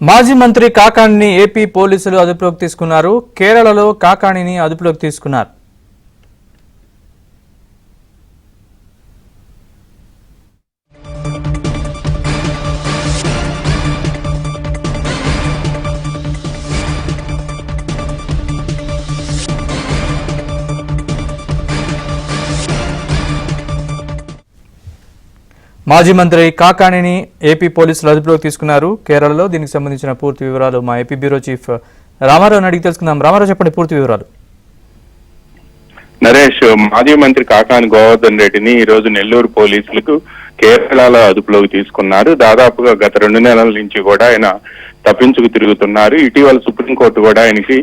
మాజీ మంత్రి కాకాణిని ఏపీ పోలీసులు అదుపులోకి తీసుకున్నారు. కేరళలో కాకాణిని అదుపులోకి తీసుకున్నారు. మాజీ మంత్రి కాకాణిని ఏపీ పోలీసులు అదుపులోకి తీసుకున్నారు. కేరళలో దీనికి సంబంధించిన పూర్తి వివరాలు మా ఏపీ బ్యూరో చీఫ్ రామారావు అడిగి తెలుసుకుందాం. రామారావు, చెప్పండి పూర్తి వివరాలు. నరేష్, మాజీ మంత్రి కాకాని గోవర్ధన్ రెడ్డిని ఈ రోజు నెల్లూరు పోలీసులకు కేరళలో అదుపులోకి తీసుకున్నారు. దాదాపుగా గత 2 నెలల నుంచి కూడా ఆయన తప్పించుకు తిరుగుతున్నారు. ఇటీవల సుప్రీంకోర్టు కూడా ఆయనకి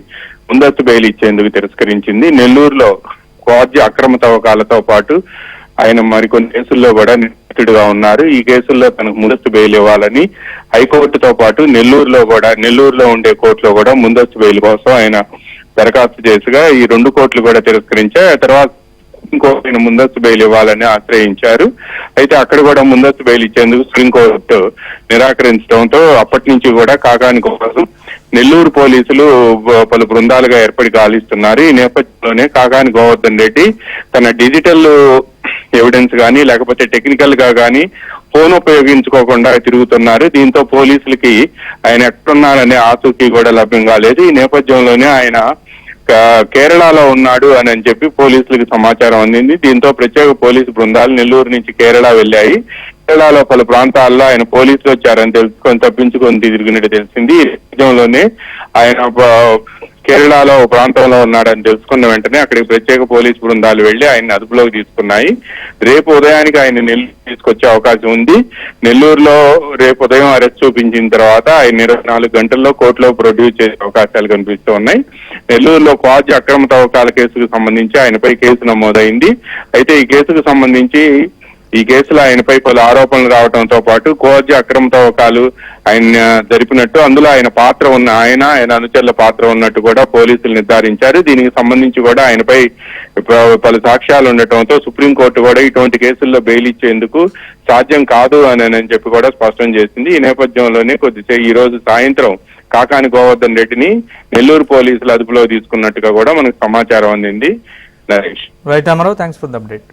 ముందస్తు బెయిల్ ఇచ్చేందుకు తిరస్కరించింది. నెల్లూరులో క్వార్జీ అక్రమ తవ్వకాలతో పాటు ఆయన మరికొన్ని కేసుల్లో కూడా నిందితుడిగా ఉన్నారు. ఈ కేసుల్లో తనకు ముందస్తు బెయిల్ ఇవ్వాలని హైకోర్టుతో పాటు నెల్లూరులో ఉండే కోర్టులో కూడా ముందస్తు బెయిల్ కోసం ఆయన దరఖాస్తు చేసిగా ఈ 2 కోర్టులు కూడా తిరస్కరించాయి. ఆ తర్వాత సుప్రీంకోర్టు ముందస్తు బెయిల్ ఇవ్వాలని ఆశ్రయించారు. అయితే అక్కడ కూడా ముందస్తు బెయిల్ ఇచ్చేందుకు సుప్రీంకోర్టు నిరాకరించడంతో అప్పటి నుంచి కూడా కాకాని కోసం నెల్లూరు పోలీసులు పలు బృందాలుగా ఏర్పడి గాలిస్తున్నారు. ఈ నేపథ్యంలోనే కాకాని గోవర్ధన్ రెడ్డి తన డిజిటల్ ఎవిడెన్స్ కానీ లేకపోతే టెక్నికల్ గా కానీ ఫోన్ ఉపయోగించుకోకుండా తిరుగుతున్నారు. దీంతో పోలీసులకి ఆయన ఎక్కడున్నారనే ఆసూకి కూడా లభ్యం కాలేదు. ఈ నేపథ్యంలోనే ఆయన కేరళలో ఉన్నాడు అని చెప్పి పోలీసులకు సమాచారం అందింది. దీంతో ప్రత్యేక పోలీసు బృందాలు నెల్లూరు నుంచి కేరళ వెళ్ళాయి. కేరళలో పలు ప్రాంతాల్లో ఆయన పోలీసులు వచ్చారని తెలుసుకొని తప్పించుకొని తిరిగినట్టు తెలిసింది. ఈ నేపథ్యంలోనే ఆయన కేరళలో ప్రాంతంలో ఉన్నాడని తెలుసుకున్న వెంటనే అక్కడికి ప్రత్యేక పోలీసు బృందాలు వెళ్లి ఆయన అదుపులోకి తీసుకున్నాయి. రేపు ఉదయానికి ఆయన నెల్లూరు తీసుకొచ్చే అవకాశం ఉంది. నెల్లూరులో రేపు ఉదయం అరెస్ట్ చూపించిన తర్వాత ఆయన 24 గంటల్లో కోర్టులో ప్రొడ్యూస్ చేసే అవకాశాలు కనిపిస్తూ ఉన్నాయి. నెల్లూరులో క్వార్జీ అక్రమ తవ్వకాల కేసుకు సంబంధించి ఆయనపై కేసు నమోదైంది. అయితే ఈ కేసులో ఆయనపై పలు ఆరోపణలు రావడంతో పాటు క్వార్జీ అక్రమ తవ్వకాలు ఆయన జరిపినట్టు, అందులో ఆయన అనుచరుల పాత్ర ఉన్నట్టు కూడా పోలీసులు నిర్ధారించారు. దీనికి సంబంధించి కూడా ఆయనపై పలు సాక్ష్యాలు ఉండటంతో సుప్రీంకోర్టు కూడా ఇటువంటి కేసుల్లో బెయిల్ ఇచ్చేందుకు సాధ్యం కాదు అని చెప్పి కూడా స్పష్టం చేసింది. ఈ నేపథ్యంలోనే ఈ రోజు సాయంత్రం కాకాని గోవర్ధన్ రెడ్డిని నెల్లూరు పోలీసులు అదుపులో తీసుకున్నట్టుగా కూడా మనకు సమాచారం అందింది. Naresh. Right Ramarao, thanks for the update.